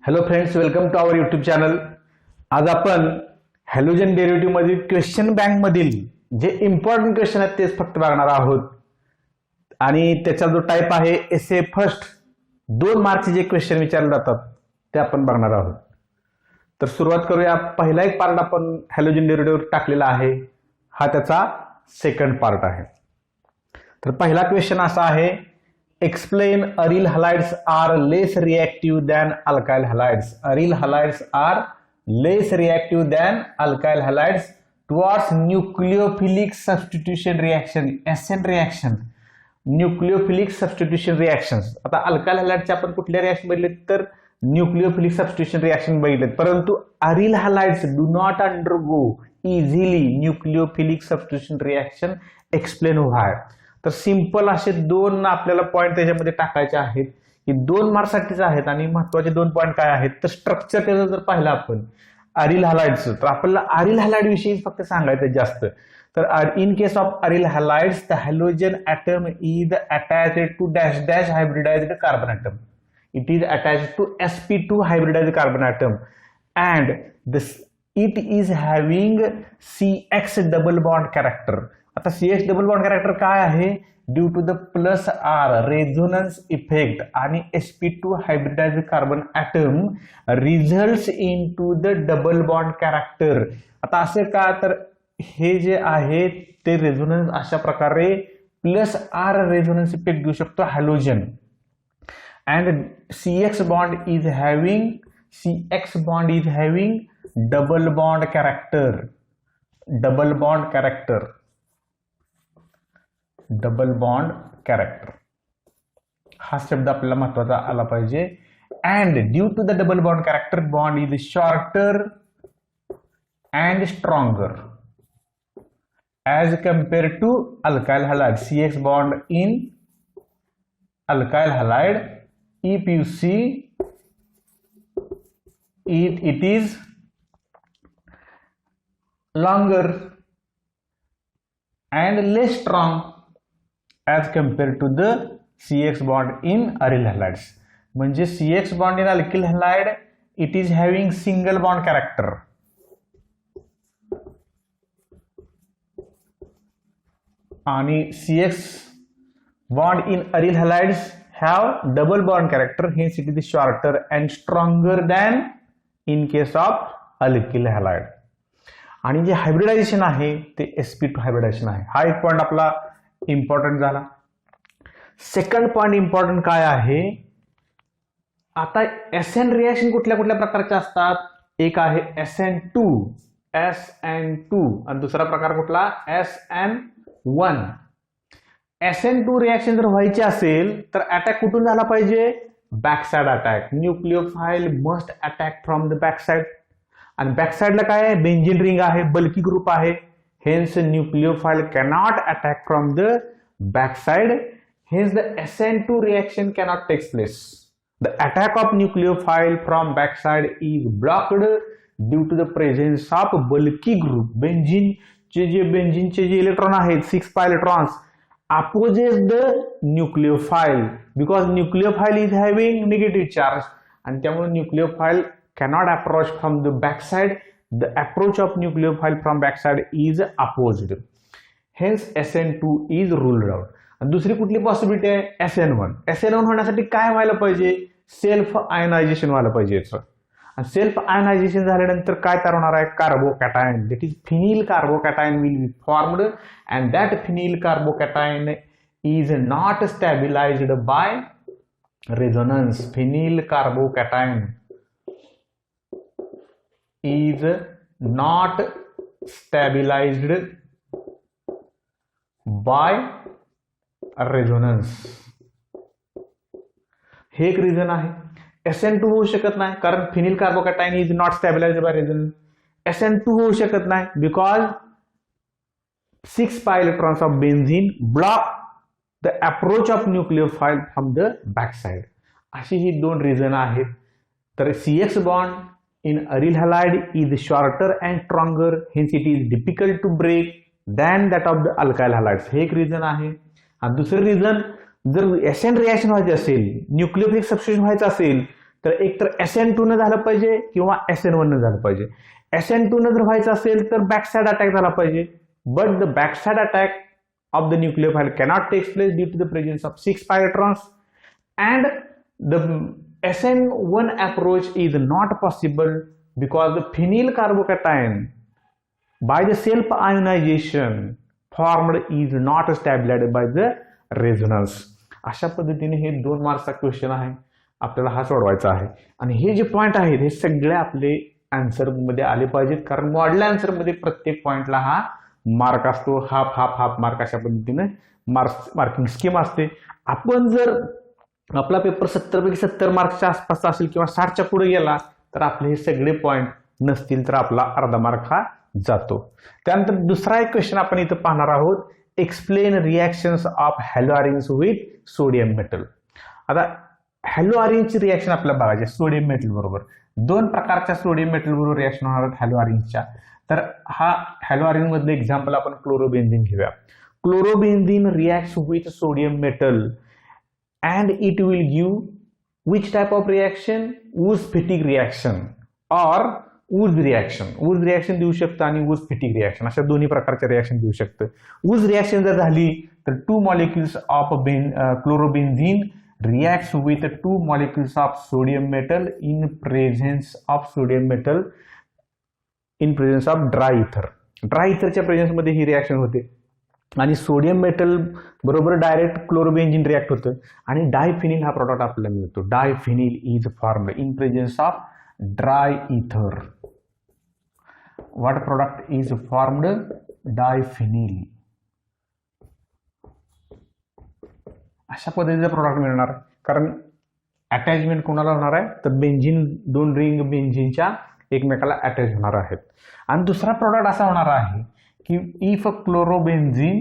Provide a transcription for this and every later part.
Hello friends, welcome to our YouTube channel. आज आपण halogen derivative मधील क्वेश्चन बँक मधील जे इम्पॉर्टंट क्वेश्चन आहेत तेच फक्त बघणार आहोत. आणि त्याचा जो टाइप आहे एसे फर्स्ट 2 मार्क्सचे जे क्वेश्चन विचारले जातात ते आपण बघणार आहोत. तर सुरुवात करूया. पहिला एक पार्ट आपण हॅलोजन डेरिव्हेटिव्ह टाकलेला आहे, हा त्याचा सेकंड पार्ट आहे. तर पहिला क्वेश्चन असा आहे, explain aryl halides are less reactive than alkyl halides. Aryl halides are less reactive than alkyl halides towards nucleophilic substitution reaction, SN reaction. nucleophilic substitution reactions. आता अल्काइल हॅलाइडचे आपण कुठल्या रिएक्शन बघितले तर न्यूक्लिओफिलिक सबस्टिट्यूशन रिएक्शन बघितले, परंतु aryl halides do not undergo easily nucleophilic substitution reaction. Explain why. तर simple असे 2 आपल्याला पॉइंट त्याच्यामध्ये टाकायचे आहेत की 2 मार्क्ससाठीच आहेत. आणि महत्वाचे 2 पॉइंट काय आहेत तर स्ट्रक्चर त्याचं जर पाहिलं आपण अरिल हॅलाइड्सचं, तर आपल्याला अरिल हॅलाइड विषयी फक्त सांगायचं जास्त. तर in case of aryl halides the halogen atom is attached to dash dash hybridized carbon atom. It is attached to sp2 hybridized carbon atom and it is having CX double bond character. आता CX double bond character काय आहे? Due to the plus R resonance effect आणि sp2 hybridized carbon atom results in to the double bond character. आता असे का तर हे जे आहे ते रेझोनन्स अशा प्रकारे प्लस R रेझोनन्स इफेक्ट घेऊ शकतो halogen. And CX bond is having double bond character. Double bond character. Double bond character हा शब्द आपल्याला महत्वाचा आला पाहिजे. And due to the double bond character bond is shorter and stronger as compare to alkyl halide. CX bond in alkyl halide if you see it is longer and less strong as compared to the CX bond in aryl halides. म्हणजे CX bond in alkyl halide it is having single bond character. आणि CX bond in aryl halides have double bond character, hence it is shorter and stronger than in case of alkyl halide. आणि जे hybridisation आहे ते sp2 hybridisation आहे. हा एक point आपला important झाला. सेकंड पॉइंट इम्पॉर्टंट काय आहे? आता SN रिएक्शन कुठल्या कुठल्या प्रकारचे असतात? एक आहे SN2 आणि दुसरा प्रकार कुठला SN1. SN2 रिएक्शन जर व्हायची असेल तर अटॅक कुठून झाला पाहिजे? Backside attack. Nucleophile must attack from the backside. आणि बॅकसाइडला काय आहे? बेंझिन रिंग आहे, बल्की ग्रुप आहे. Hence nucleophile cannot attack from the backside. Hence the SN2 reaction cannot takes place. The attack of nucleophile from backside is blocked due to the presence of bulky group. बेंझिनचे जे electron आहेत 6 pi electrons opposes the nucleophile because nucleophile is having negative charge and त्यामुळे nucleophile cannot approach from the backside. The approach of nucleophile from backside is opposed. Hence SN2 is ruled out. आणि दुसरी कुठली possibility आहे? SN1. SN1 होण्यासाठी काय व्हायला पाहिजे? Self ionization व्हायला पाहिजे. आणि सेल्फ आयनायझेशन झाल्यानंतर काय तयार होणार आहे? Carbocation. That is phenyl carbocation will be formed and that phenyl carbocation is not stabilized by resonance. Phenyl carbocation is not stabilized by resonance. हे एक रिझन आहे. SN2 होऊ शकत नाही कारण phenyl carbocation is not stabilized by resonance. SN2 होऊ शकत नाही because 6 pi electrons of benzene block the approach of nucleophile from the backside. अशी ही 2 रिझन आहेत. तर CX bond in aryl halide is shorter and stronger, hence it is difficult to break than that of the alkyl halides. हे एक reason आहे. आणि दुसरं reason, जर SN रिएक्शन व्हायची असेल, न्यूक्लिओफिलिक सबस्टिट्यूशन व्हायचं असेल तर एक तर SN2 न झालं पाहिजे किंवा SN1 न झालं पाहिजे. SN2 न जर व्हायचं असेल तर बॅकसाइड अटॅक झाला पाहिजे. But the backside attack of the nucleophile cannot take place due to the presence of 6 pi electrons, and the SN1 approach is not possible because the phenyl carbocation by the self ionization formed is not stabilized by the resonance. अशा पद्धतीने हे 2 मार्क्सचा question आहे, आपल्याला हा सोडवायचा आहे. आणि हे जे पॉइंट आहेत हे सगळे आपले आन्सर मध्ये आले पाहिजेत, कारण मॉडेल आन्सर मध्ये प्रत्येक पॉइंटला हा मार्क असतो. हाफ मार्क अशा पद्धतीने मार्किंग स्कीम असते. आपण जर आपला पेपर 70 पैकी 70 मार्क्सच्या आसपास असेल किंवा 60च्या पुढे गेला तर आपले हे सगळे पॉइंट नसतील तर आपला अर्धा मार्क हा जातो. त्यानंतर दुसरा एक क्वेश्चन आपण इथं पाहणार आहोत. Explain reactions of haloarenes with sodium metal. आता हॅलोआरिन्सची रिएक्शन आपल्याला बघायची सोडियम मेटल बरोबर. 2 प्रकारच्या सोडियम मेटल बरोबर रिएक्शन होणार आहेत हॅलोआरिन्सच्या. तर हा हॅलोआरिन मधलं एक्झाम्पल आपण क्लोरोबेन्झीन घेऊया. Chlorobenzene reacts with sodium metal and it will give which type of reaction? Wurtz-Fittig reaction or Wurtz reaction. Wurtz reaction देऊ शकतं आणि Wurtz-Fittig reaction अशा दोन्ही प्रकारच्या रिएक्शन देऊ शकतं. Wurtz reaction जर झाली तर 2 molecules of chlorobenzene reacts with 2 molecules of sodium metal in presence of sodium metal in presence of dry ether. Dry इथरच्या प्रेझेन्स मध्ये ही रिएक्शन होते आणि सोडियम मेटल बरोबर डायरेक्ट क्लोरोबेन्झीन रिएक्ट होतं आणि डायफिनिल हा प्रॉडक्ट आपल्याला मिळतो. Diphenyl is formed in presence of dry ether. What product is formed? Diphenyl. अशा पद्धतीचं प्रॉडक्ट मिळणार, कारण अटॅचमेंट कोणाला होणार आहे तर बेन्झीन, 2 रिंग बेन्झीनच्या एकमेकाला अटॅच होणार आहेत. आणि दुसरा प्रॉडक्ट असा होणार आहे की if chlorobenzene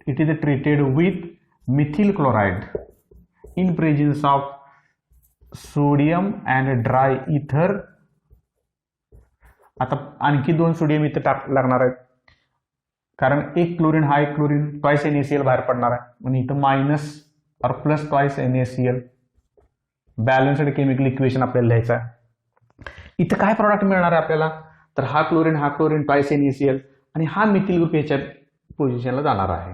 it is treated with methyl chloride in presence of sodium and dry ether. आता आणखी 2 सोडियम इथं लागणार आहेत, कारण एक क्लोरीन हा एक क्लोरीन ट्वाइस NaCl बाहेर पडणार आहे म्हणजे इथं मायनस और plus twice NaCl. Balanced chemical equation आपल्याला लिहायचं आहे. इथं काय प्रॉडक्ट मिळणार आहे आपल्याला तर हा क्लोरीन ट्वाइस NaCl आणि हा मिथिल ग्रुप याच्या पोझिशनला जाणार आहे.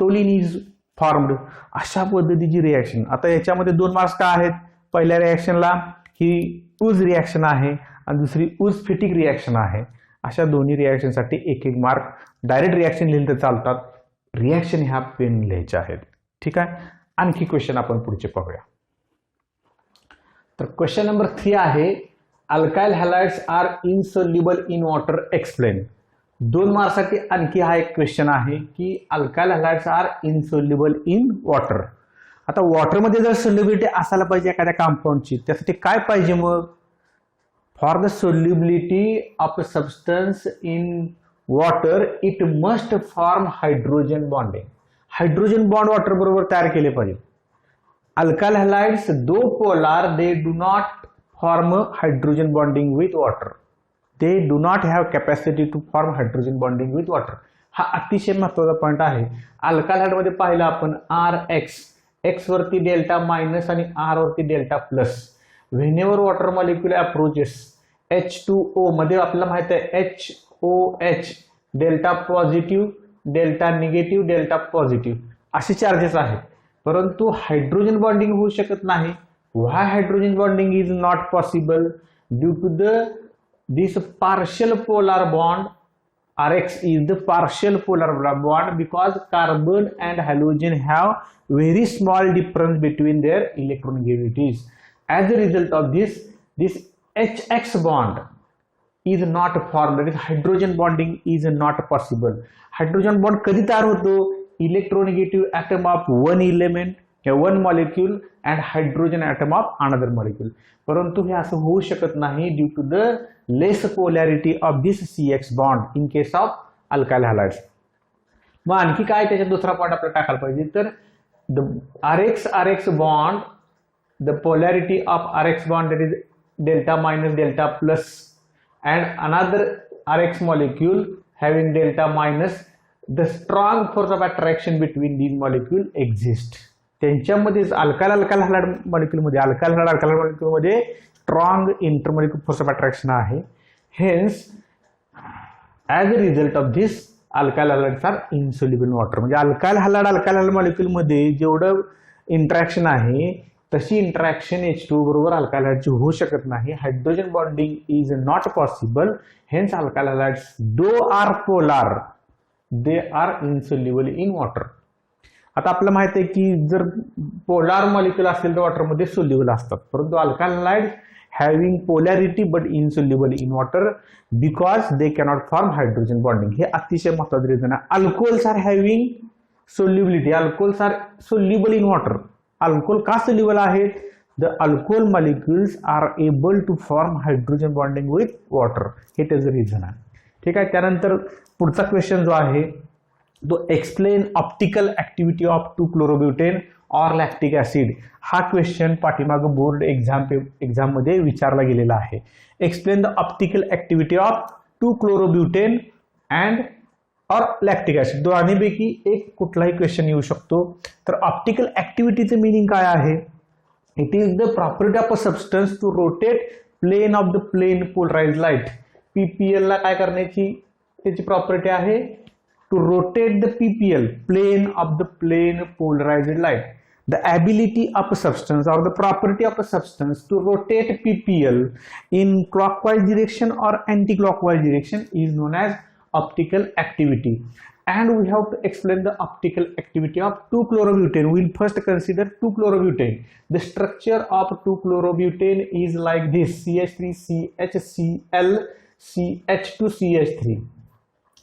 Toluene is formed. अशा पद्धतीची रिएक्शन. आता याच्यामध्ये 2 मार्क्स का आहेत? पहिल्या रिएक्शनला ही वुर्त्झ रिएक्शन आहे आणि दुसरी वुर्त्झ-फिटिग रिएक्शन आहे. अशा दोन्ही रिएक्शनसाठी 1-1 मार्क. डायरेक्ट रिएक्शन लिहिलं तर चालतात, रिएक्शन ह्या पेन लिहायचे आहेत. ठीक आहे. आणखी क्वेश्चन आपण पुढचे पाहूया. तर क्वेश्चन नंबर 3 आहे alkyl halides are insoluble in water. Explain. 2 मार्क्ससाठी आणखी हा एक क्वेश्चन आहे की alkyl halides are insoluble in water. आता वॉटरमध्ये जर सोल्युबिलिटी असायला पाहिजे एखाद्या कंपाऊंडची, त्यासाठी काय पाहिजे मग? For the solubility of a substance in water it must form hydrogen bonding. Hydrogen bond water बरोबर तयार केले पाहिजे. Alkyl halides, though polar, they do not form hydrogen bonding with water. They do not have capacity to form hydrogen bonding with water. हा अतिशय महत्त्वाचा point आहे. Alkyl hydride मध्ये पाहिलं आपण RX, X वरती डेल्टा मायनस आणि R वरती delta plus. Whenever water molecule approaches H2O मध्ये आपल्याला माहित आहे HOH delta positive, delta negative, delta positive असे चार्जेस आहेत, परंतु हायड्रोजन बॉन्डिंग होऊ शकत नाही. Why hydrogen bonding is not possible? Due to this partial polar bond. RX is the partial polar bond because carbon and halogen have very small difference between their electronegativities. As a result of this HX bond is not formed. That is, hydrogen bonding is not possible. Hydrogen bond कधी तयार होतो? Electronegative atom of one element, one molecule and hydrogen atom of another molecule. परंतु हे असं होऊ शकत नाही due to the less polarity of this CX bond in case of alkyl halides. मग आणखी काय त्याच्यात दुसरा पॉइंट आपल्याला टाकायला पाहिजे तर the RX bond, the polarity of RX bond that is delta minus delta plus and another RX molecule having delta minus, the strong force of attraction between these molecules exists. त्यांच्यामध्येच alkyl alkyl halide मॉलिक्यूलमध्ये strong intermolecular force of attraction आहे. Hence as a result of this alkyl halides are insoluble in water. म्हणजे alkyl halide मॉलिक्यूलमध्ये जेवढं interaction आहे तशी interaction H2 बरोबर alkyl हॅलाइडची होऊ शकत नाही. Hydrogen bonding is not possible. Hence alkyl halides though are polar they are insoluble in water. आता आपल्याला माहित आहे की जर पोलार मॉलिक्यूल असेल तर वॉटरमध्ये सोल्युबल असतात, परंतु alkyl halide having polarity but insoluble in water because they cannot form hydrogen bonding. हे अतिशय महत्त्वाचं रिझन आहे. Alcohols are having solubility. Alcohols are soluble in water. Alcohol का सोल्युबल आहेत? The alcohol molecules are able to form hydrogen bonding with water. हे त्याचं reason आहे. ठीक आहे. त्यानंतर पुढचा क्वेश्चन जो आहे तो explain optical activity of 2-chlorobutain और लॅक्टिक ऍसिड. हा क्वेश्चन पाठीमागं बोर्ड एक्झाम मध्ये विचारला गेलेला आहे. Explain the optical activity of 2-chlorobutain and और लॅक्टिक ऍसिड. दोन्हीपैकी एक कुठलाही क्वेश्चन येऊ शकतो. तर ऑप्टिकल ऍक्टिव्हिटीचं मिनिंग काय आहे? It is the property of a substance to rotate plane of the plane polarise light. PPL ला काय करण्याची त्याची प्रॉपर्टी आहे? To rotate the PPL plane of the plane polarised light. The ability of a substance or the property of a substance to rotate PPL in clockwise direction or anti-clockwise direction is known as optical activity. And we have to explain the optical activity of 2-chlorobutain. We'll first consider 2-chlorobutain. The structure of 2-chlorobutain is like this: CH3CHCl CH2CH3.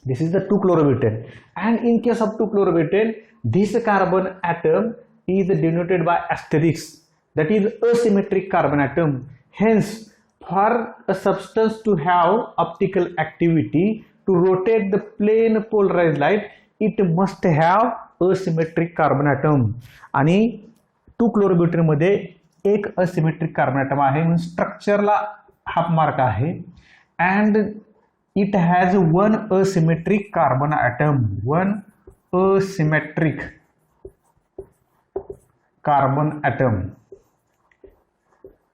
This is the 2-chlorobutain. And in case of 2-chlorobutain, this carbon atom is denoted by asterisk, that is asymmetric carbon atom. Hence, for a substance to have optical activity to rotate the plane polarized light, it must have asymmetric carbon atom. आणि 2-chlorobutain मध्ये एक asymmetric carbon atom आहे, म्हणून स्ट्रक्चरला half mark आहे. and it has one asymmetric carbon atom. One asymmetric carbon atom.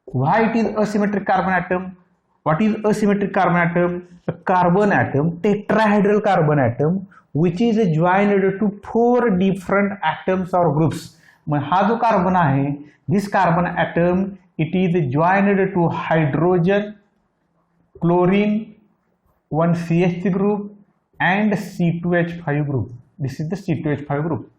Why it is asymmetric carbon atom? What is asymmetric carbon atom? A carbon atom, tetrahedral carbon atom, which is joined to 4 different atoms or groups. मग हा जो carbon आहे, this carbon atom, it is joined to hydrogen, chlorine, one CH3 group and C2H5 group. This is the C2H5 group.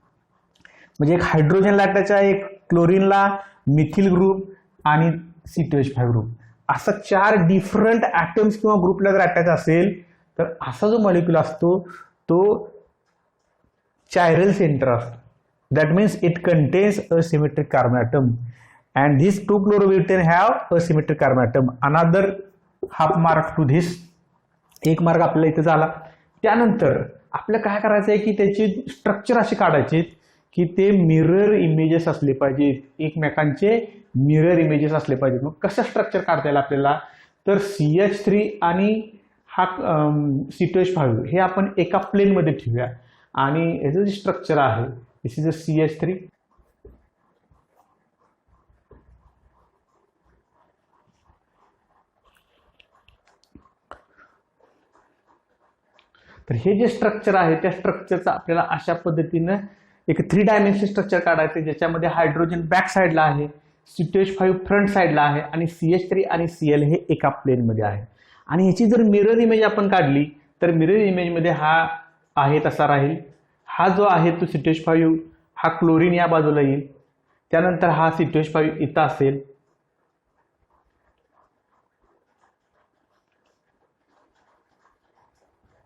म्हणजे एक हायड्रोजनला attach आहे, एक क्लोरीनला, methyl group आणि C2H5 group. असा 4 डिफरंट ॲटम्स किंवा ग्रुपला जर अटॅच असेल तर असा जो मॉलिक्यूल असतो तो चायरल सेंटर असतो. That means it contains a symmetric carbon atom and this 2-chlorobutain have a symmetric carbon atom. Another half mark to this. एक मार्क आपल्याला इथे झाला. त्यानंतर आपल्याला काय करायचं आहे की त्याची स्ट्रक्चर अशी काढायची की ते मिरर इमेजेस असले पाहिजेत, एकमेकांचे मिरर इमेजेस असले पाहिजेत. मग कसं स्ट्रक्चर काढता येईल आपल्याला? तर CH3 आणि हा C2H5 हे आपण एका प्लेनमध्ये ठेवूया आणि याचं जे स्ट्रक्चर आहे दिस इज अ CH3 तर हे जे स्ट्रक्चर आहे त्या स्ट्रक्चरचा आपल्याला अशा पद्धतीनं एक 3 डायमेन्शनल स्ट्रक्चर काढायचं ज्याच्यामध्ये हायड्रोजन बॅक साईडला आहे, C2H5 फ्रंट साईडला आहे आणि CH3 आणि Cl हे एका प्लेनमध्ये आहे. आणि ह्याची जर मिरर इमेज आपण काढली तर मिरर इमेजमध्ये हा आहे तसा राहील. हा जो आहे तो C2H5 हा क्लोरीन या बाजूला येईल, त्यानंतर हा C2H5 इथं असेल,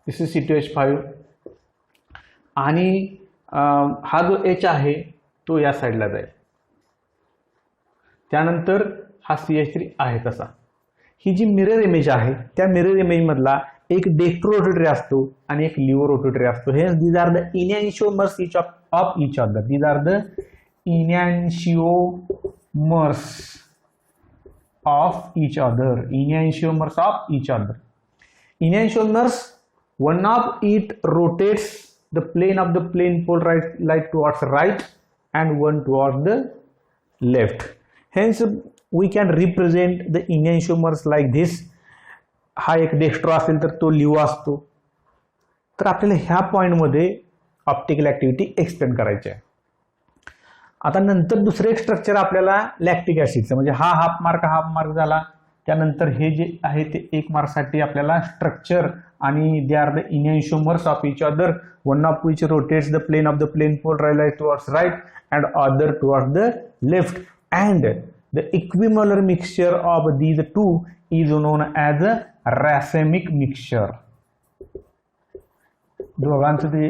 दिस इज C2H5 आणि हा जो H आहे तो या साईडला जाईल. त्यानंतर हा CH3 आहे तसा. ही जी मिरर इमेज आहे त्या मिरर इमेज मधला एक डेक्ट्रो रोटेटरी असतो आणि एक लिव्हो रोटेटरी असतो. हे these are the enantiomers of each other. These are the enantiomers of each other. Enantiomers of each other. Enantiomers, one of it rotates the plane of the plane polarized light towards right and one towards the left. Hence we can represent the enantiomers like this. हा एक dextro असेल तर तो Leo असतो. तर आपल्याला ह्या पॉइंटमध्ये optical activity explain करायची आहे. आता नंतर दुसरं एक स्ट्रक्चर आपल्याला लॅक्टिक ऍसिडचं, म्हणजे हा हाफ मार्क झाला. त्यानंतर हे जे आहे ते 1 मार्कसाठी आपल्याला स्ट्रक्चर आणि they are the enantiomers of each other, one of which rotates the plane of the plane polarized towards right and other towards the left, and the equimolar mixture of these two is known as a racemic mixture. दोघांचं ते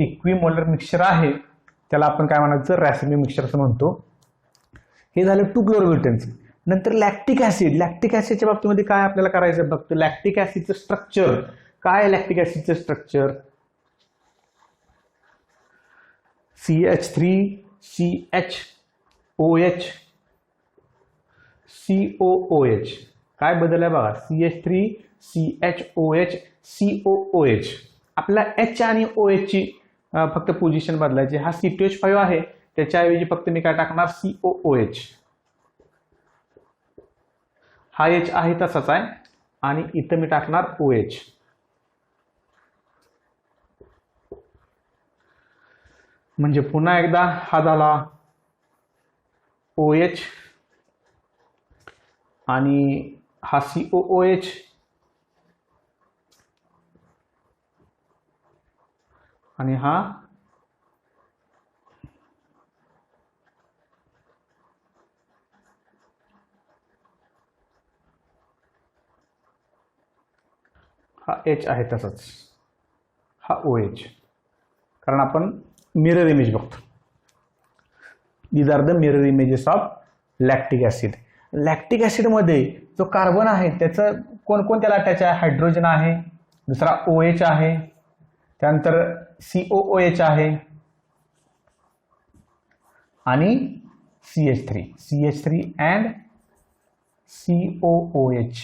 equimolar mixture आहे त्याला आपण काय म्हणायचं, रॅसेमिक mixture असं म्हणतो. हे झालं 2 क्लोरोब्युटेन्स. नंतर लॅक्टिक ऍसिड. लॅक्टिक ऍसिडच्या बाबतीमध्ये काय आपल्याला करायचं बघतो. लॅक्टिक ऍसिडचं स्ट्रक्चर काय, लॅक्टिक ऍसिडचं स्ट्रक्चर CH3 CHOH COOH. काय बदल आहे बघा, CH3 CHOH COOH. आपला H आणि OH ची फक्त पोझिशन बदलायची. हा C2H5 आहे, त्याच्याऐवजी फक्त मी काय टाकणार COOH. हा H आहे तसाच आहे आणि इथं मी टाकणार OH. म्हणजे पुन्हा एकदा हा झाला OH आणि हा COOH आणि हा H आहे तसंच, हा OH, कारण आपण मिरर इमेज बघतो. These are the mirror images of lactic acid. Lactic acid मध्ये जो कार्बन आहे त्याचं कोणकोणत्याला अटॅच आहे, हायड्रोजन आहे, दुसरा OH आहे, त्यानंतर COOH आहे आणि CH3 अँड COOH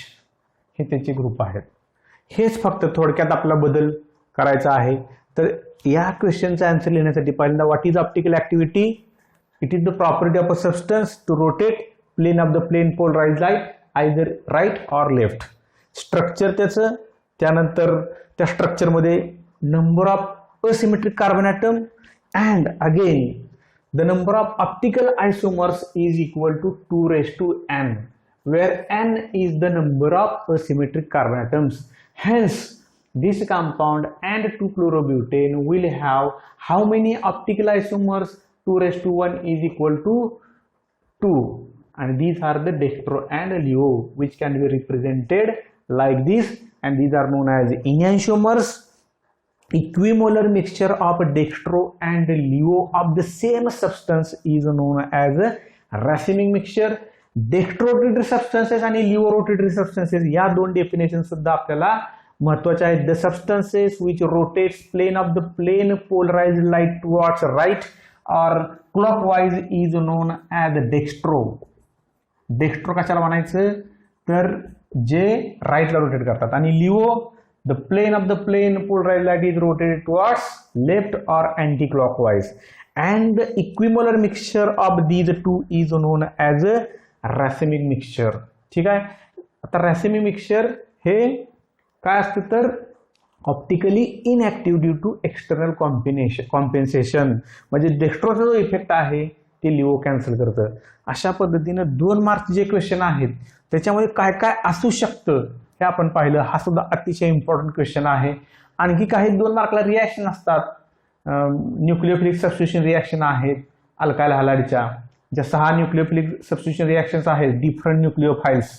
हे त्याचे ग्रुप आहेत. हेच फक्त थोडक्यात आपला बदल करायचा आहे. तर या क्वेश्चनचा आन्सर लिहिण्यासाठी पहिल्यांदा what is optical activity. It is the property of a substance to rotate plane of the plane polarised light either right or left. Structure त्याचं, त्यानंतर त्या स्ट्रक्चरमध्ये number of asymmetric carbon atom, and again the number of optical isomers is equal to 2n, where n is the number of asymmetric carbon atoms. Hence this compound and 2-chlorobutane will have how many optical isomers? 2:1 is equal to 2, and these are the dextro and leo, which can be represented like this, and these are known as enantiomers. Equimolar mixture of dextro and leo of the same substance is known as a racemic mixture. Dextro rotatory substances आणि leo rotatory substances या दोन definition सुद्धा आपल्याला महत्त्वाचे आहेत. The substances which rotates plane of the plane polarized light towards right or clockwise is known as dextro. Dextro कशाला म्हणायचं तर जे राईटला रोटेट करतात, आणि Leo the plane of the plane polarized light is rotated towards left or anti-clockwise, and the equimolar mixture of these two is known as a racemic mixture. ठीक आहे. आता racemic mixture हे काय असतं तर optically inactive due to external compensation. म्हणजे डेक्स्ट्रोचा जो इफेक्ट आहे ते लिओ कॅन्सल करतं. अशा पद्धतीनं 2 मार्क्स जे क्वेश्चन आहेत त्याच्यामध्ये काय काय असू शकतं हे आपण पाहिलं. हा सुद्धा अतिशय इम्पॉर्टंट क्वेश्चन आहे. आणखी काही 2 मार्कला रिॲक्शन असतात. न्यूक्लियोफिलिक सबस्टिट्यूशन रिॲक्शन आहेत अल्काइल हॅलाइडच्या, ज्या 6 न्यूक्लियोफिलिक सबस्टिट्यूशन रिॲक्शन्स आहेत. Different nucleophiles,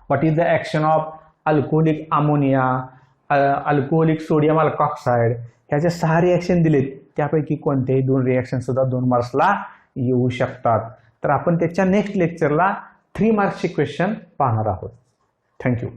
what is the action of alcoholic ammonia, alcoholic sodium alkoxide, ह्याच्या 6 रिॲक्शन दिलेत. त्यापैकी कोणतेही 2 रिॲक्शन सुद्धा 2 मार्क्सला येऊ शकतात. तर आपण त्याच्या नेक्स्ट लेक्चरला 3 मार्क्सचे क्वेश्चन पाहणार आहोत. Thank you.